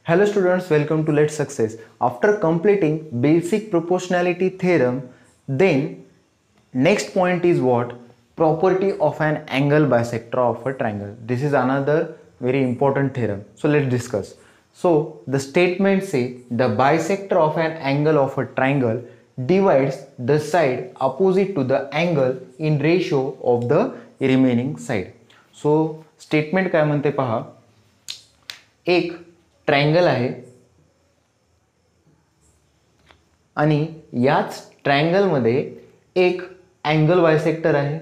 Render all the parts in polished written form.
Hello students, welcome to Let's Success. After completing basic proportionality theorem, then next point is what? Property of an angle bisector of a triangle. This is another very important theorem. So let's discuss. So the statement say the bisector of an angle of a triangle divides the side opposite to the angle in ratio of the remaining side. So statement काय म्हणते पहा, एक triangle आहे आणि याच ट्रायंगलमध्ये एक angle bisector आहे.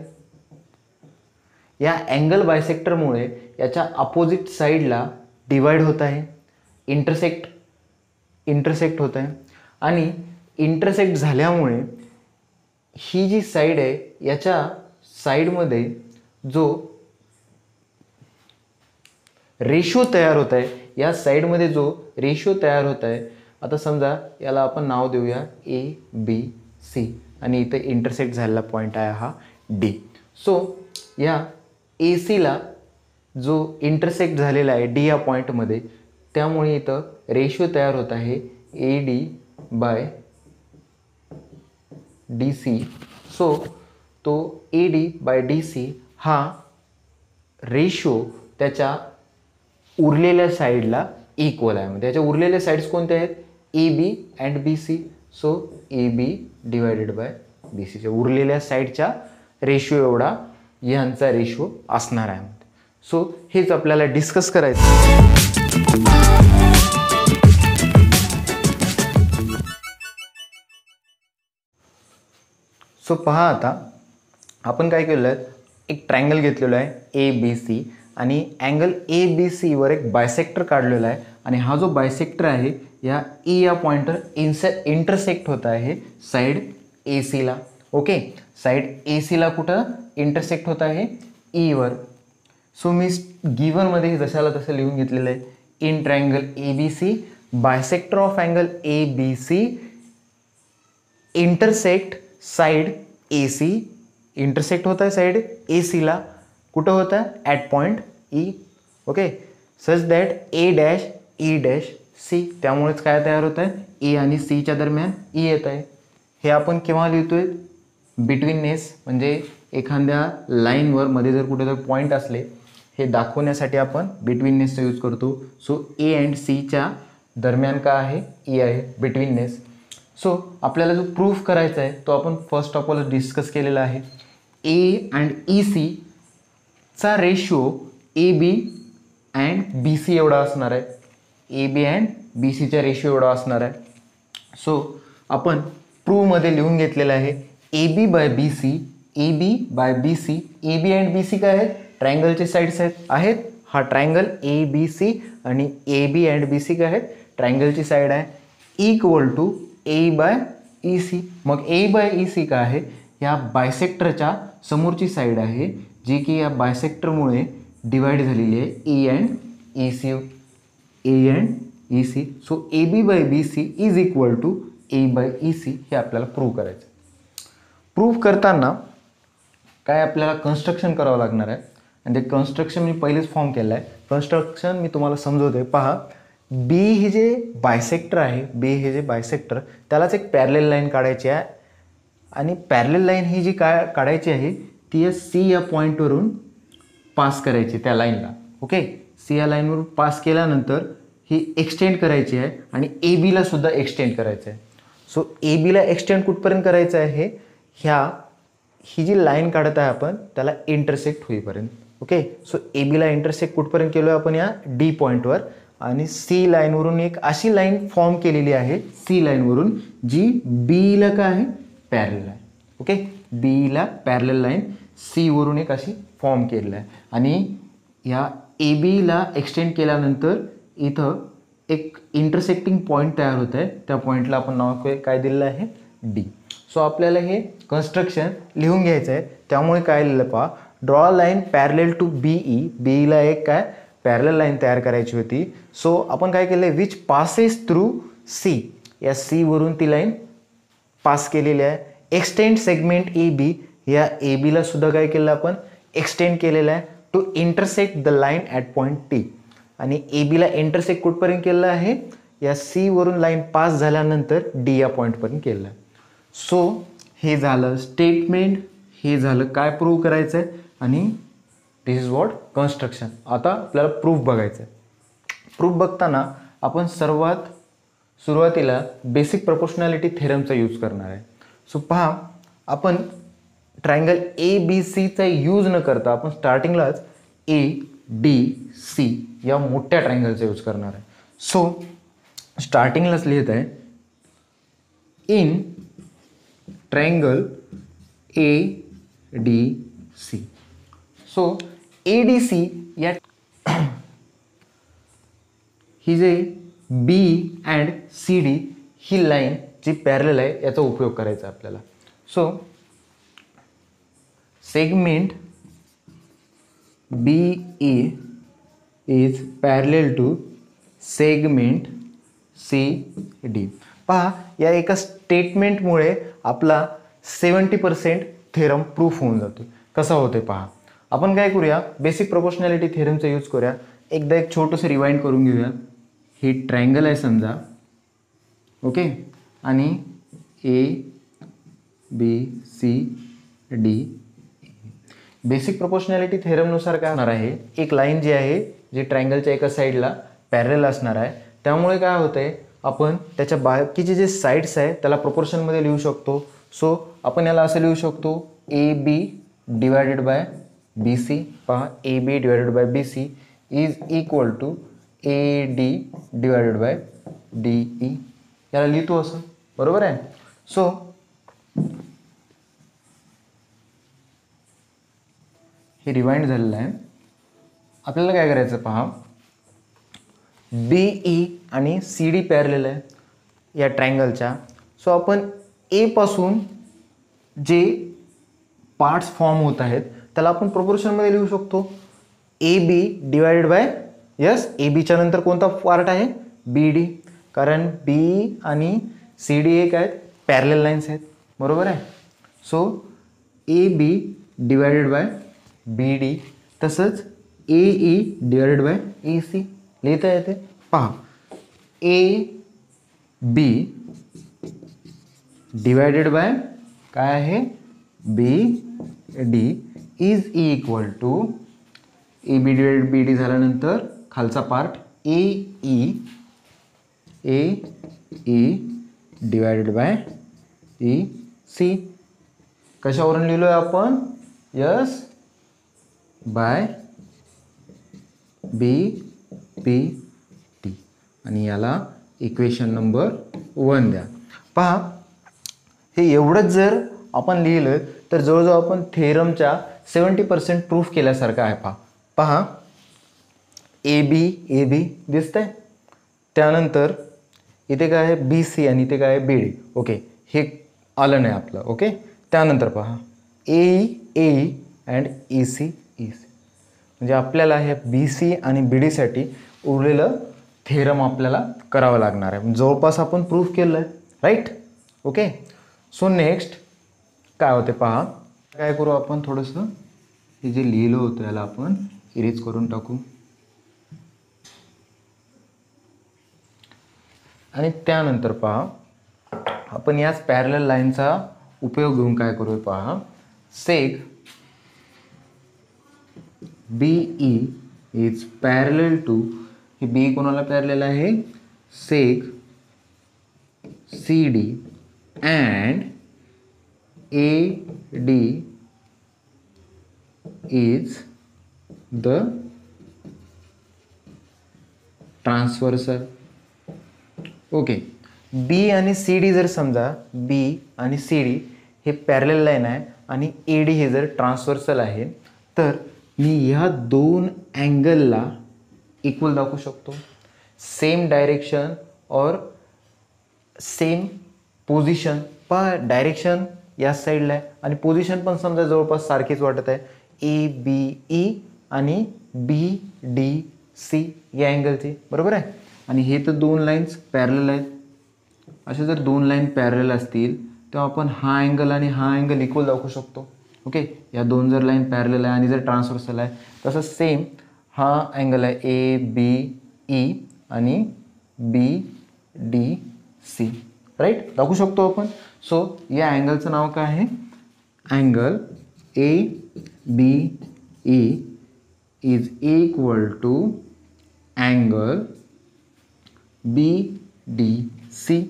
या अँगल बायसेक्टरमुळे याच्या अपोजिट साइडला डिवाइड होत आहे, इंटरसेक्ट होत आहे आणि इंटरसेक्ट झाल्यामुळे ही जी साइड आहे याच्या साइडमध्ये जो रेशो तयार होत आहे, या साइडमध्ये जो रेशो तयार होत आहे, आता समजा याला आपण नाव देऊया ए बी सी आणि इथे इंटरसेक्ट झालेला पॉईंट आहे हा डी. सो या ए सीला जो इंटरसेक्ट झालेला आहे डी या पॉईंटमध्ये, त्यामुळे इथं रेशो तयार होत आहे A D by D C. So तो A D by D C हा रेशो त्याच्या उरलेल्या साइडला इक्वल आहे. म्हणजे याच्या उरलेल्या साइड्स कोणत्या आहेत? A B and B C. So A B divided by B सीच्या उरलेल्या साइडच्या रेशो एवढा यांचा रेशो असणार आहे. सो हेच आपल्याला डिस्कस करायचं. सो पहा, आता आपण काय केलेलं आहे, एक ट्रायंगल घेतलेला आहे ए बी सी आणि अँगल ए बी सी वर एक बायसेक्टर काढलेला आहे आणि हा जो बायसेक्टर आहे या ई या पॉइंटर इंटरसेक्ट होत आहे साइड ए सीला. ओके, साइड ए सीला कुठं इंटरसेक्ट होत आहे? ई वर. सो मी गिवनमध्ये जशाला तसं लिहून घेतलेलं आहे, in triangle A B C bisector of angle A B C intersect side A C. Intersect होता है साइड ए सीला, कुठं होता है? At point E. Okay, such that A dash E dash C. त्यामुळेच काय तयार होत आहे? ए आणि सीच्या दरम्यान ई येत आहे. हे आपण केव्हा लिहितोय? बिटवीननेस, म्हणजे एखाद्या लाईनवर मध्ये जर कुठे जर पॉईंट असले हे दाखवण्यासाठी आपण बिटवीननेसचा यूज करतो. सो ए अँड सीच्या दरम्यान काय आहे? ई आहे, बिटवीननेस. सो आपल्याला जो प्रूफ करायचा आहे तो आपण फर्स्ट ऑफ ऑल डिस्कस केलेला आहे. ए अँड ई सी चा ratio A B and B C एवढा असणार आहे. ए बी अँड बी सीचा रेशो एवढा असणार आहे. सो आपण प्रूव्हमध्ये लिहून घेतलेलं आहे A B by B C, A B by B C. A B and B C काय आहेत? ट्रायंगलचे साईड्स आहेत. हा ट्रायंगल ए बी सी आणि A B and B C काय आहेत? ट्रायंगलची साईड आहे. Equal to A by E C. मग ए बाय ई सी काय आहे? या बायसेक्टरच्या समोरची साईड आहे जी की या बायसेक्टरमुळे डिवाइड झालेली आहे A and E C. A and E C. So A B by B C is equal to A by E C. हे आपल्याला प्रूव्ह करायचं. प्रूव्ह करताना काय आपल्याला कन्स्ट्रक्शन करावं लागणार आहे आणि ते कन्स्ट्रक्शन मी पहिलेच फॉर्म केलं आहे. कन्स्ट्रक्शन मी तुम्हाला समजवते. पहा, बी हे जे बायसेक्टर आहे, बी हे जे बायसेक्टर, त्यालाच एक पॅरलेल लाईन काढायची आहे आणि पॅरलेल लाईन ही जी काढायची आहे ती सी या पॉईंटवरून पास करायची त्या लाईनला. ओके, सी या लाईनवरून पास केल्यानंतर ही एक्सटेंड करायची आहे आणि ए बीला सुद्धा एक्सटेंड करायचं आहे. सो ए बीला एक्सटेंड कुठपर्यंत करायचं आहे? ही जी लाईन काढत आहे आपण त्याला इंटरसेक्ट होईपर्यंत. ओके, सो ए बीला इंटरसेक्ट कुठपर्यंत केलो आहे आपण? या डी पॉईंटवर. आणि सी लाईनवरून एक अशी लाईन फॉर्म केलेली आहे सी लाईनवरून जी बीला काय आहे? पॅरलेल आहे. ओके, बीला पॅरलेल लाईन सी वरून एक अशी फॉर्म केलेलं आहे आणि या ए बीला एक्सटेंड केल्यानंतर इथं एक इंटरसेक्टिंग पॉईंट तयार होत आहे. त्या पॉईंटला आपण नाव काय दिलेलं आहे? डी. सो आपल्याला हे कन्स्ट्रक्शन लिहून घ्यायचं आहे. त्यामुळे काय लिहिलं पहा, draw line parallel to B E. बीला एक काय पॅरलेल लाईन तयार करायची होती. सो आपण काय केलं आहे? Which passes through C. या सी वरून ती लाईन पास केलेली आहे. Extend segment A B. या ए बीला सुद्धा काय केलं आपण? एक्सटेंड केलेलं आहे to intersect the line at point T. आणि ए बीला इंटरसेक्ट कुठपर्यंत केलेलं आहे, या सी वरून लाईन पास झाल्यानंतर डी या पॉईंटपर्यंत केलेलं आहे. सो हे झालं स्टेटमेंट, हे झालं काय प्रूव्ह करायचं आहे, आणि दिस इज वॉट कन्स्ट्रक्शन. आता आपल्याला प्रूफ बघायचं आहे. प्रूफ बघताना आपण सर्वात सुरुवातीला बेसिक प्रपोर्शनॅलिटी थेरमचा यूज करणार आहे. सो पहा, आपण ट्रायंगल ए बी सीचा यूज न करता आपण स्टार्टिंगलाच ए डी सी या मोठ्या ट्रायंगलचा यूज करणार आहे. सो स्टार्टिंगलाच लिहित आहे, in triangle A D C. So A D C या ही जे बी अँड सी डी ही लाईन जी पॅरलल आहे याचा उपयोग करायचा आपल्याला. So segment B E is parallel to segment C D. पहा, या एका स्टेटमेंटमुळे आपला 70% थेरम प्रूफ होऊन जातो. कसा होते पहा, आपण काय करूया, बेसिक प्रोपोर्शनॅलिटी थेरमचा यूज करूया. एकदा एक छोटंसं रिवाइंड करून घेऊया. हे ट्रायंगल आहे समजा, ओके, आणि A B C D. Basic proportionality थेरमनुसार काय होणार आहे, एक लाईन जी आहे जी ट्रायंगलच्या एका साईडला पॅरलल असणार आहे. त्यामुळे काय होतं आहे, आपण त्याच्या बाकीचे जे साईड्स आहे त्याला प्रोपोर्शनमध्ये लिहू शकतो. सो आपण याला असं लिहू शकतो, A B divided by B C. पहा, A B divided by B C is equal to A D divided by D E. याला लिहितो असं, बरोबर आहे. सो हे रिवाइंड झालेलं आहे. आपल्याला काय करायचं पहा, बी ई आणि सी डी पॅरलल आहे या ट्रायंगलच्या. सो आपण ए पासून जे पार्ट्स फॉर्म होत आहेत त्याला आपण प्रोपोर्शनमध्ये लिहू शकतो. A B divided by, yes, A बीच्या नंतर कोणता पार्ट आहे, बी डी, कारण बी आणि सी डी एक आहेत, पॅरलल लाईन्स आहेत, बरोबर आहे. So A B divided by B D, तसंच A E divided by A C लिहिता येते. पहा, ए बी डिवायडेड बाय काय आहे, B D is equal to A B divided B D झाल्यानंतर खालचा part A E divided by E C. कशावरून लिहिलो आहे आपण, yes, by B P T, आणि याला इक्वेशन नंबर 1 द्या. पहा, हे एवढंच जर आपण लिहिलं तर जवळजवळ आपण थेरमच्या 70% प्रूफ केल्यासारखं आहे. पहा, ए बी दिसतंय, त्यानंतर इथे काय आहे, बी सी, आणि इथे काय आहे, बी डी. ओके, हे आलं नाही आपलं. ओके, त्यानंतर पहा, ए अँड ई सी, म्हणजे आपल्याला हे बी सी आणि बी डीसाठी उरलेलं थेरम आपल्याला करावं लागणार आहे. जवळपास आपण प्रूफ केलं आहे, राईट. ओके, सो नेक्स्ट काय होते पहा, काय करू आपण, थोडंसं हे जे लिहिलं होतं याला आपण इरेज करून टाकू, आणि त्यानंतर पहा आपण याच पॅरलल लाईनचा उपयोग घेऊन काय करूया पहा, seg B E is parallel to, हे बी कोणाला पॅरलल आहे, seg C D and A D is the transversal. Okay, B आणि सी डी जर समजा, बी आणि सी डी हे पॅरलल लाईन आहे आणि ए डी हे जर ट्रान्सव्हर्सल आहे, तर मी ह्या दोन अँगलला इक्वल दाखवू शकतो. सेम डायरेक्शन और सेम पोझिशन. पहा, डायरेक्शन या साईडला आहे आणि पोझिशन पण समजा जवळपास सारखीच वाटत आहे, ए बी ई आणि बी डी सी या अँगलची, बरोबर आहे. आणि हे तर दोन लाईन्स पॅरलल आहेत. असे जर दोन लाईन पॅरलल असतील तेव्हा आपण हा अँगल आणि हा अँगल इक्वल दाखवू शकतो. ओके, या दोन जर लाईन पॅरलल आहे आणि जर ट्रान्सव्हर्सल आहे, तसं सेम हा अँगल आहे ए बी ई आणि बी डी सी, राईट, दाखवू शकतो आपण. सो या अँगलचं नाव काय आहे? Angle A B E is equal to angle B D C.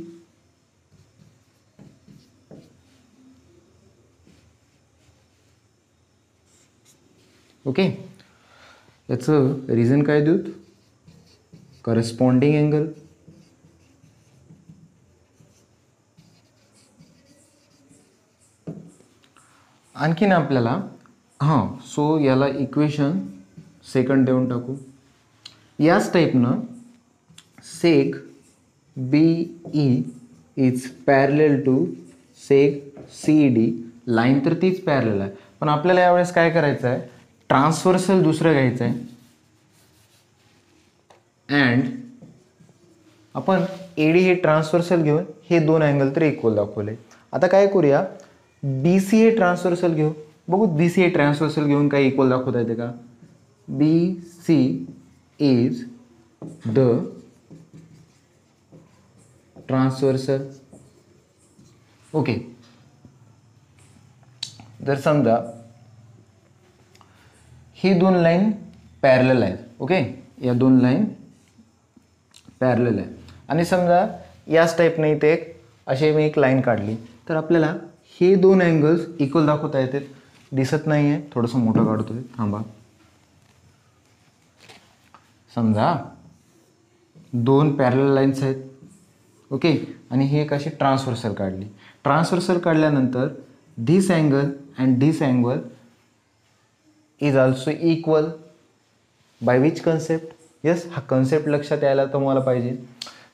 Okay, याचं रिझन काय देऊत? Corresponding angle. आणखीन आपल्याला सो याला इक्वेशन सेकंड देऊन टाकू. याच टाईपनं seg B E is parallel to seg C D. Line तर तीच पॅरलेल आहे, पण आपल्याला यावेळेस काय करायचं आहे? ट्रान्सव्हर्सल दुसरं घ्यायचं आहे. अँड आपण एडी हे ट्रान्सव्हर्सल घेऊन हे दोन अँगल तर इक्वल दाखवले. आता काय करूया? बी सी हे ट्रान्सव्हर्सल घेऊ. बघू बी सी हे ट्रान्सव्हर्सल घेऊन काय इक्वल दाखवता येते का? B C is the transversal. Okay, जर समजा ही दोन लाईन पॅरलल आहेत. ओके, या दोन लाईन पॅरलल आहे आणि समजा याच टाईपने इथे अशी मी एक लाईन काढली, तर आपल्याला हे दोन अँगल्स इक्वल दाखवता येतात. दिसत नाही आहे, थोडंसं मोठं काढतोय, थांबा. समजा दोन पॅरलल लाईन्स आहेत. ओके, आणि ही एक अशी ट्रान्सव्हर्सल काढली. ट्रान्सव्हर्सल काढल्यानंतर this angle and this angle is also equal by which concept? Yes, हा कन्सेप्ट लक्षात यायला तुम्हाला पाहिजे.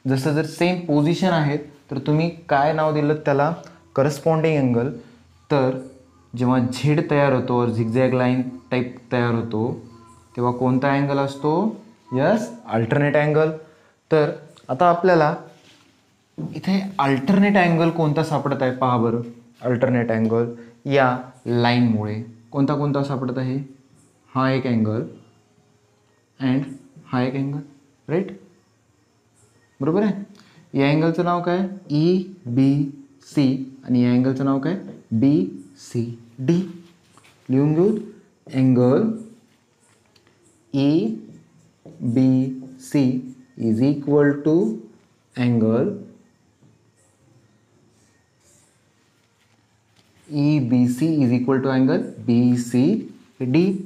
जसं जर सेम पोझिशन आहेत तर तुम्ही काय नाव दिलं त्याला? Corresponding angle. तर जेव्हा झेड तयार होतो और झिगझॅग लाईन टाईप तयार होतो तेव्हा कोणता अँगल असतो? Yes, alternate angle. तर आता आपल्याला इथे अल्टरनेट अँगल कोणता सापडत आहे पहा बरं. अल्टरनेट अँगल या लाईनमुळे कोणता कोणता सापडत आहे? हा एक अँगल अँड हा एक अँगल, राईट, बरोबर आहे. या अँगलचं नाव काय? ई बी सी आणि या अँगलचं नाव काय? B C D. लिहून घेऊ. Angle E B C is equal to angle E B C is equal to angle B C D.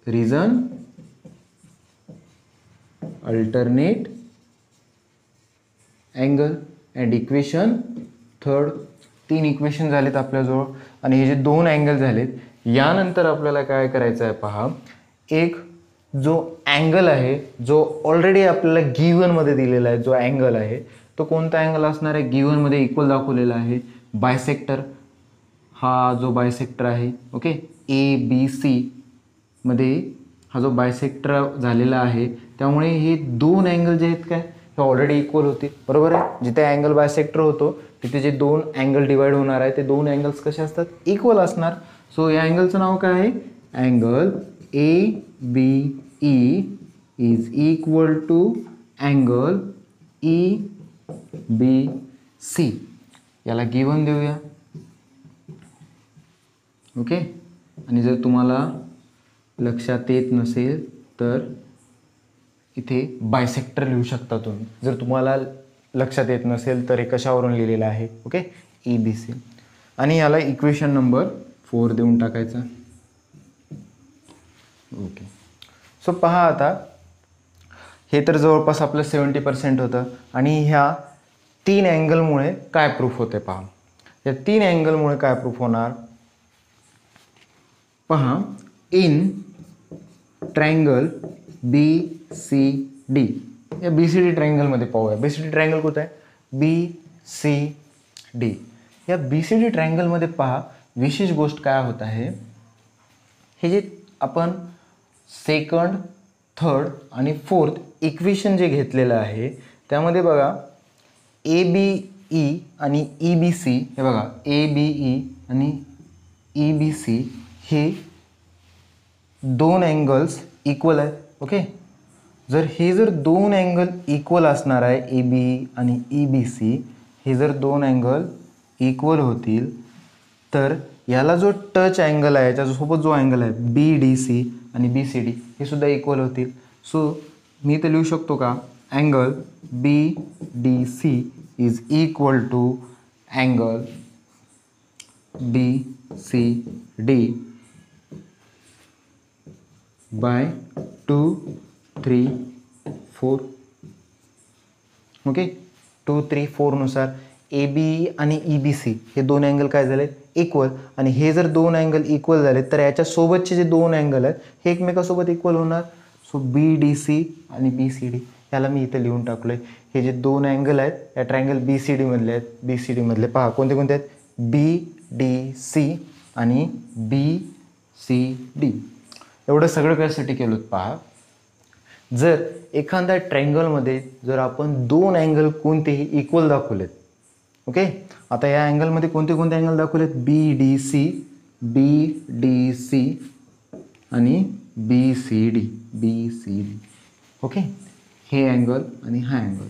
Reason? Alternate angle. And equation third. 3 equation झालेत आपल्याजवळ आणि हे जे दोन अँगल झालेत, यानंतर आपल्याला काय करायचं आहे पहा. एक जो अँगल आहे जो ऑलरेडी आपल्याला गिव्हनमध्ये दिलेला आहे, जो अँगल आहे तो कोणता अँगल असणार आहे? गिव्हनमध्ये इक्वल दाखवलेला आहे. बायसेक्टर. हा जो बायसेक्टर आहे, ओके, ए बी सी मध्ये हा जो बायसेक्टर झालेला आहे, त्यामुळे हे दोन अँगल जे आहेत काय हे ऑलरेडी इक्वल होते, बरोबर आहे. जिथे अँगल बायसेक्टर होतो तिथे जे दोन अँगल डिवाइड होणार आहे ते दोन अँगल्स कसे असतात? इक्वल असणार. सो या अँगलचं नाव काय आहे? Angle A B E is equal to angle E B C. याला गिवन देऊया. ओके, आणि जर तुम्हाला लक्षात येत नसेल तर इथे बायसेक्टर लिहू शकता तुम्ही. जर तुम्हाला लक्षात येत नसेल तर हे कशावरून लिहिलेलं आहे? Okay, E B C. आणि याला इक्वेशन नंबर 4 देऊन टाकायचा. ओके, सो पहा आता हे तर जवळपास आपलं 70% होतं आणि ह्या 3 अँगलमुळे काय प्रूफ होते पहा. या 3 अँगलमुळे काय प्रूफ होणार पहा. In triangle B C D. या बी सी डी ट्रायंगलमध्ये पाहूया. बी सी डी ट्रायंगल कुठं आहे? B C D. या बी सी डी ट्रायंगलमध्ये पहा विशेष गोष्ट काय होत आहे. हे जे आपण सेकंड, थर्ड आणि फोर्थ इक्वेशन जे घेतलेलं आहे त्यामध्ये बघा ए बी ई आणि ई बी सी. हे बघा ए बी ई आणि ई बी सी हे दोन अँगल्स इक्वल आहेत. ओके, जर दोन अँगल इक्वल असणार आहे ए बी आणि ई बी सी, हे जर दोन अँगल इक्वल होतील तर याला जो टच अँगल आहे त्याच्यासोबत जो अँगल आहे बी डी सी आणि बी सी डी हे सुद्धा इक्वल होतील. सो मी इथे लिहू शकतो का, angle B D C is equal to angle B C D by 2, 3, 4. Okay, 2, 3, 4 नुसार ए बी आणि ई बी सी हे दोन अँगल काय झाले, इक्वल. आणि हे जर दोन अँगल इक्वल झाले तर याच्यासोबतचे जे दोन अँगल आहेत हे एकमेकासोबत इक्वल होणार. सो बी डी सी आणि बी सी डी याला मी इथे लिहून टाकलो आहे. हे जे दोन अँगल आहेत या ट्रायंगल बी सी डीमधले आहेत. बी सी डीमधले पहा कोणते कोणते आहेत, बी डी सी आणि बी सी डी. एवढं सगळं कशासाठी केलं पहा, जर एखाद्या ट्रायंगलमध्ये जर आपण दोन अँगल कोणतेही इक्वल दाखवलेत. ओके, आता या अँगलमध्ये कोणते कोणते अँगल दाखवलेत, बी डी सी आणि बी सी डी. ओके, हे अँगल आणि हा अँगल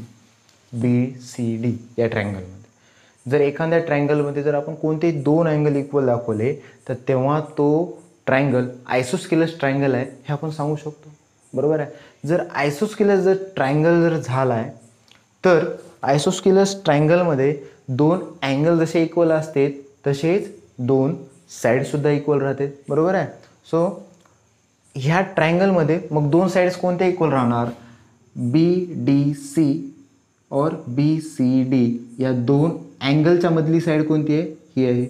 बी सी डी या ट्रायंगलमध्ये. जर एखाद्या ट्रायंगलमध्ये जर आपण कोणतेही दोन अँगल इक्वल दाखवले तर तेव्हा तो ट्रायंगल आयसोस्केलस ट्रायंगल आहे हे आपण सांगू शकतो. बरोबर आहे. जर आयसोस्केलस जर ट्रायंगल जर झाला आहे तर आयसोस्केलस ट्रायंगलमध्ये दोन अँगल जसे इक्वल असते तसेच दोन साईडसुद्धा इक्वल राहते. बरोबर आहे. सो ह्या ट्रायंगलमध्ये मग दोन साईड्स कोणत्या इक्वल राहणार, बी डी सी और बी सी डी या दोन अँगलच्या मधली साईड कोणती आहे, ही आहे.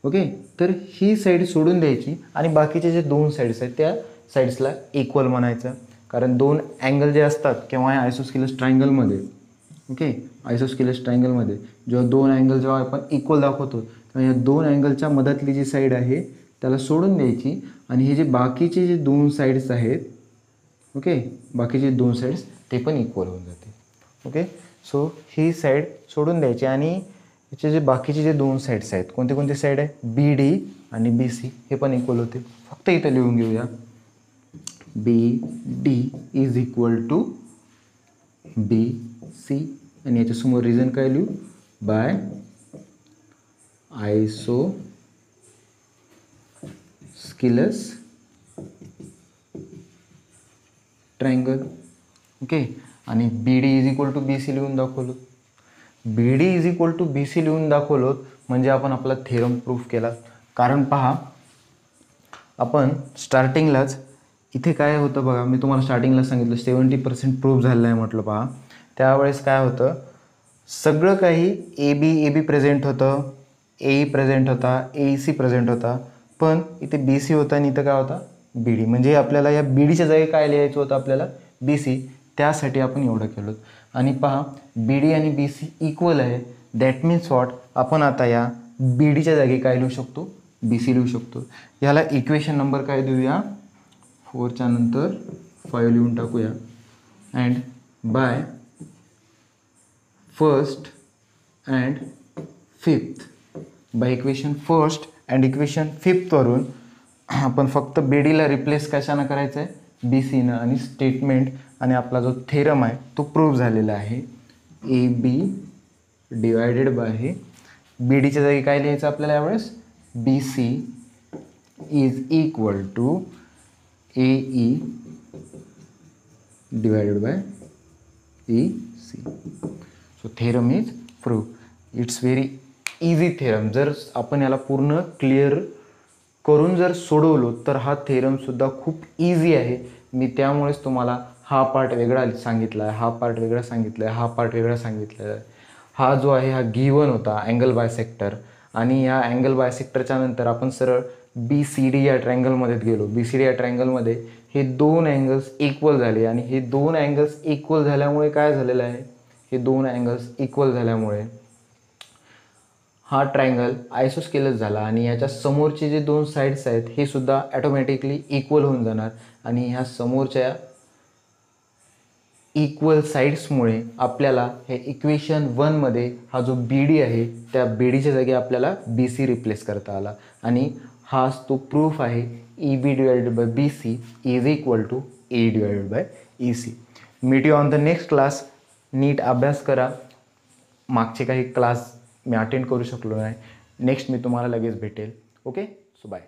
ओके, तर ही साईड सोडून द्यायची आणि बाकीचे जे दोन साईड्स आहेत त्या साईड्सला इक्वल म्हणायचं. कारण दोन अँगल जे असतात किंवा आयसोस्केलस ट्रायंगलमध्ये, ओके, आयसोस्केलस ट्रायंगलमध्ये जेव्हा दोन अँगल जेव्हा आपण इक्वल दाखवतो तेव्हा या दोन अँगलच्या मधातली जी साईड आहे त्याला सोडून द्यायची आणि हे जे बाकीचे जे दोन साईड्स आहेत, ओके, बाकीचे दोन साईड्स ते पण इक्वल होऊन जाते. ओके, सो ही साईड सोडून द्यायची आणि याचे जे बाकीचे जे दोन साईड्स आहेत कोणते कोणते साईड आहे, बी डी आणि बी सी हे पण इक्वल होते. फक्त इथं लिहून घेऊया, B D is equal to B C आणि याच्यासमोर रिझन काय लिहू, बाय आयसोस्केलस ट्रायंगल. ओके, आणि B D is equal to B C लिहून दाखवलो. B D is equal to B C लिहून दाखवलो म्हणजे आपण आपला थेरम प्रूफ केला. कारण पहा आपण स्टार्टिंगलाच इथे काय होतं बघा, मी तुम्हाला स्टार्टिंगला सांगितलं 70% प्रूफ झालेलं आहे म्हटलं. पहा त्यावेळेस काय होतं, सगळं काही ए बी प्रेझेंट होतं, ए प्रेझेंट होता, ए सी प्रेझेंट होता, पण इथे बी सी होता आणि इथं काय होता, बी डी. म्हणजे आपल्याला या बी डीच्या जागी काय लिहायचं होतं आपल्याला, बी सी. त्यासाठी आपण एवढं केलं. आणि पहा बी डी आणि बी सी इक्वल आहे, दॅट मीन्स वॉट, आपण आता या बी डीच्या जागी काय लिहू शकतो, बी सी लिहू शकतो. याला इक्वेशन नंबर काय देऊया, 4च्या नंतर 5 लिहून टाकूया. And by first and fifth, by equation first and equation फिफ्थवरून आपण फक्त बी डीला रिप्लेस कशानं करायचं आहे, बी सीनं, आणि स्टेटमेंट आणि आपला जो थेरम आहे तो प्रूव्ह झालेला आहे. ए बी डिवायडेड बाय हे बी डीच्या जागी काय लिहायचं आपल्याला यावेळेस, B C is equal to A E divided by E C. So theorem is prove. It's very easy theorem. जर आपण याला पूर्ण क्लिअर करून जर सोडवलो तर हा थेरमसुद्धा खूप इझी आहे. मी त्यामुळेच तुम्हाला हा पार्ट वेगळा सांगितला आहे, हा पार्ट वेगळा सांगितला आहे, हा पार्ट वेगळा सांगितलेला आहे. हा जो आहे हा गिवन होता अँगल बायसेक्टर, आणि या अँगल बायसेक्टरच्या नंतर आपण सरळ बी सी डी या ट्रायंगलमध्येच गेलो. बी सी डी या ट्रायंगलमध्ये हे दोन अँगल्स इक्वल झाले आणि हे दोन अँगल्स इक्वल झाल्यामुळे काय झालेलं आहे, हे दोन अँगल्स इक्वल झाल्यामुळे हा ट्रायंगल आयसोस्केलस झाला आणि याच्या समोरचे जे दोन साईड्स आहेत हे सुद्धा ॲटोमॅटिकली इक्वल होऊन जाणार. आणि ह्या समोरच्या इक्वल साईड्समुळे आपल्याला हे इक्वेशन 1मध्ये हा जो बी डी आहे त्या बी डीच्या जागी आपल्याला बी सी रिप्लेस करता आला. आणि हाच तो प्रूफ आहे E B divided by B C is equal to A divided by E C. Meet you on the next class. नीट अभ्यास करा. मागचे काही क्लास मी अटेंड करू शकलो नाही. नेक्स्ट मी तुम्हाला लगेच भेटेल. Okay, so bye.